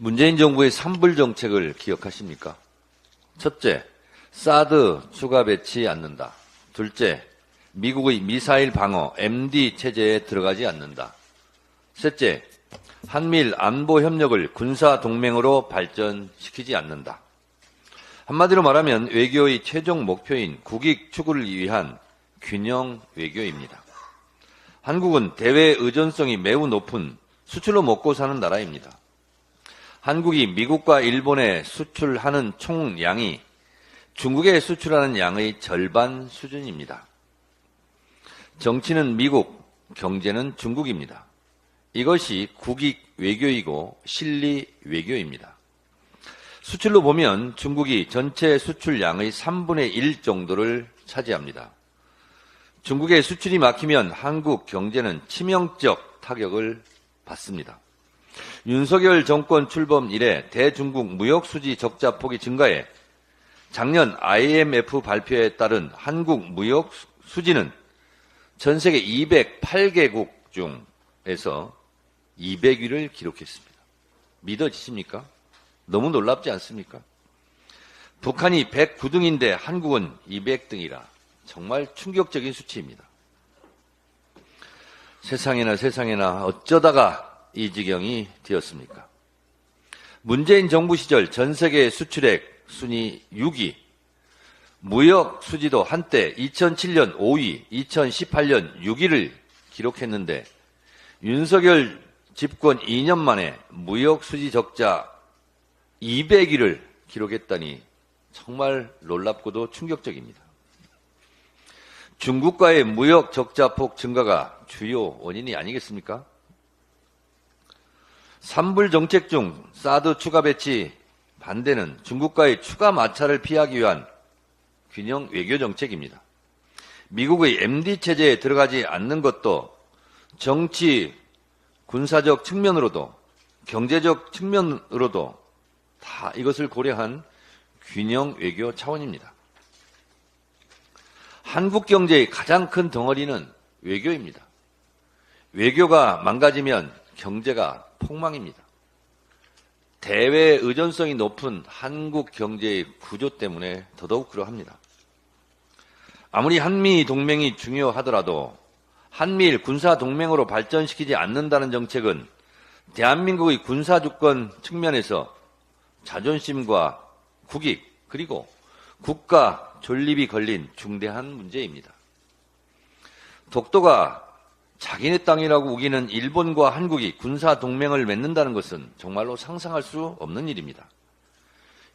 문재인 정부의 산불 정책을 기억하십니까? 첫째, 사드 추가 배치 않는다. 둘째, 미국의 미사일 방어 MD 체제에 들어가지 않는다. 셋째, 한미일 안보 협력을 군사 동맹으로 발전시키지 않는다. 한마디로 말하면 외교의 최종 목표인 국익 추구를 위한 균형 외교입니다. 한국은 대외 의존성이 매우 높은 수출로 먹고 사는 나라입니다. 한국이 미국과 일본에 수출하는 총량이 중국에 수출하는 양의 절반 수준입니다. 정치는 미국, 경제는 중국입니다. 이것이 국익 외교이고 실리 외교입니다. 수출로 보면 중국이 전체 수출량의 3분의 1 정도를 차지합니다. 중국의 수출이 막히면 한국 경제는 치명적 타격을 받습니다. 윤석열 정권 출범 이래 대중국 무역 수지 적자 폭이 증가해 작년 IMF 발표에 따른 한국 무역 수지는 전 세계 208개국 중에서 200위를 기록했습니다. 믿어지십니까? 너무 놀랍지 않습니까? 북한이 109등인데 한국은 200등이라 정말 충격적인 수치입니다. 세상에나 어쩌다가 이 지경이 되었습니까? 문재인 정부 시절 전 세계 수출액 순위 6위, 무역 수지도 한때 2007년 5위, 2018년 6위를 기록했는데 윤석열 집권 2년 만에 무역 수지 적자 200위를 기록했다니 정말 놀랍고도 충격적입니다. 중국과의 무역 적자폭 증가가 주요 원인이 아니겠습니까? 산불 정책 중 사드 추가 배치 반대는 중국과의 추가 마찰을 피하기 위한 균형 외교 정책입니다. 미국의 MD 체제에 들어가지 않는 것도 정치, 군사적 측면으로도 경제적 측면으로도 다 이것을 고려한 균형 외교 차원입니다. 한국 경제의 가장 큰 덩어리는 외교입니다. 외교가 망가지면 경제가 폭망입니다. 대외 의존성이 높은 한국 경제의 구조 때문에 더더욱 그러합니다. 아무리 한미 동맹이 중요하더라도 한미일 군사 동맹으로 발전시키지 않는다는 정책은 대한민국의 군사 주권 측면에서 자존심과 국익 그리고 국가 존립이 걸린 중대한 문제입니다. 독도가 자기네 땅이라고 우기는 일본과 한국이 군사 동맹을 맺는다는 것은 정말로 상상할 수 없는 일입니다.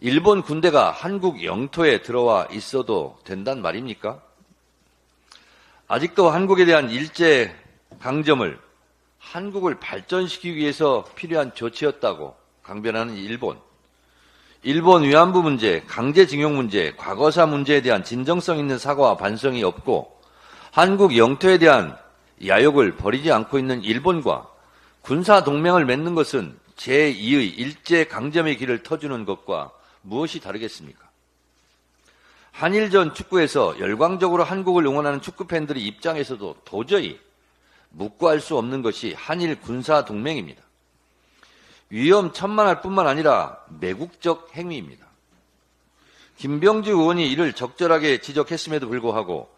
일본 군대가 한국 영토에 들어와 있어도 된단 말입니까? 아직도 한국에 대한 일제 강점을 한국을 발전시키기 위해서 필요한 조치였다고 강변하는 일본. 일본 위안부 문제, 강제징용 문제, 과거사 문제에 대한 진정성 있는 사과와 반성이 없고 한국 영토에 대한 야욕을 버리지 않고 있는 일본과 군사 동맹을 맺는 것은 제2의 일제 강점의 길을 터주는 것과 무엇이 다르겠습니까? 한일전 축구에서 열광적으로 한국을 응원하는 축구팬들의 입장에서도 도저히 묵과할 수 없는 것이 한일 군사 동맹입니다. 위험천만할 뿐만 아니라 매국적 행위입니다. 김병주 의원이 이를 적절하게 지적했음에도 불구하고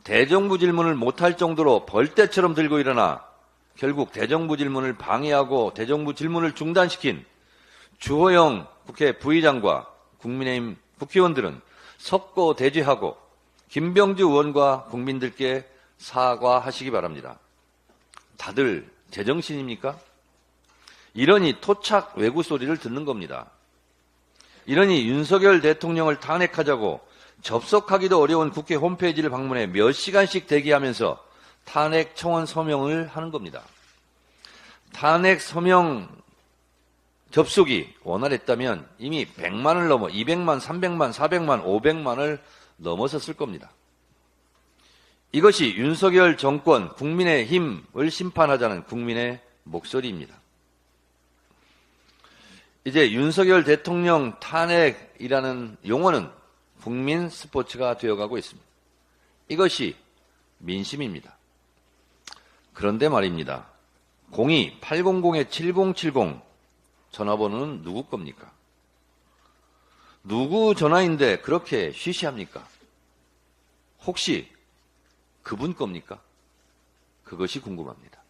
대정부 질문을 못할 정도로 벌떼처럼 들고 일어나 결국 대정부 질문을 방해하고 대정부 질문을 중단시킨 주호영 국회 부의장과 국민의힘 국회의원들은 석고 대죄하고 김병주 의원과 국민들께 사과하시기 바랍니다. 다들 제정신입니까? 이러니 토착 외구 소리를 듣는 겁니다. 이러니 윤석열 대통령을 탄핵하자고 접속하기도 어려운 국회 홈페이지를 방문해 몇 시간씩 대기하면서 탄핵 청원 서명을 하는 겁니다. 탄핵 서명 접속이 원활했다면 이미 100만을 넘어 200만, 300만, 400만, 500만을 넘어섰을 겁니다. 이것이 윤석열 정권 국민의힘을 심판하자는 국민의 목소리입니다. 이제 윤석열 대통령 탄핵이라는 용어는 국민 스포츠가 되어가고 있습니다. 이것이 민심입니다. 그런데 말입니다. 02-800-7070 전화번호는 누구 겁니까? 누구 전화인데 그렇게 쉬쉬합니까? 혹시 그분 겁니까? 그것이 궁금합니다.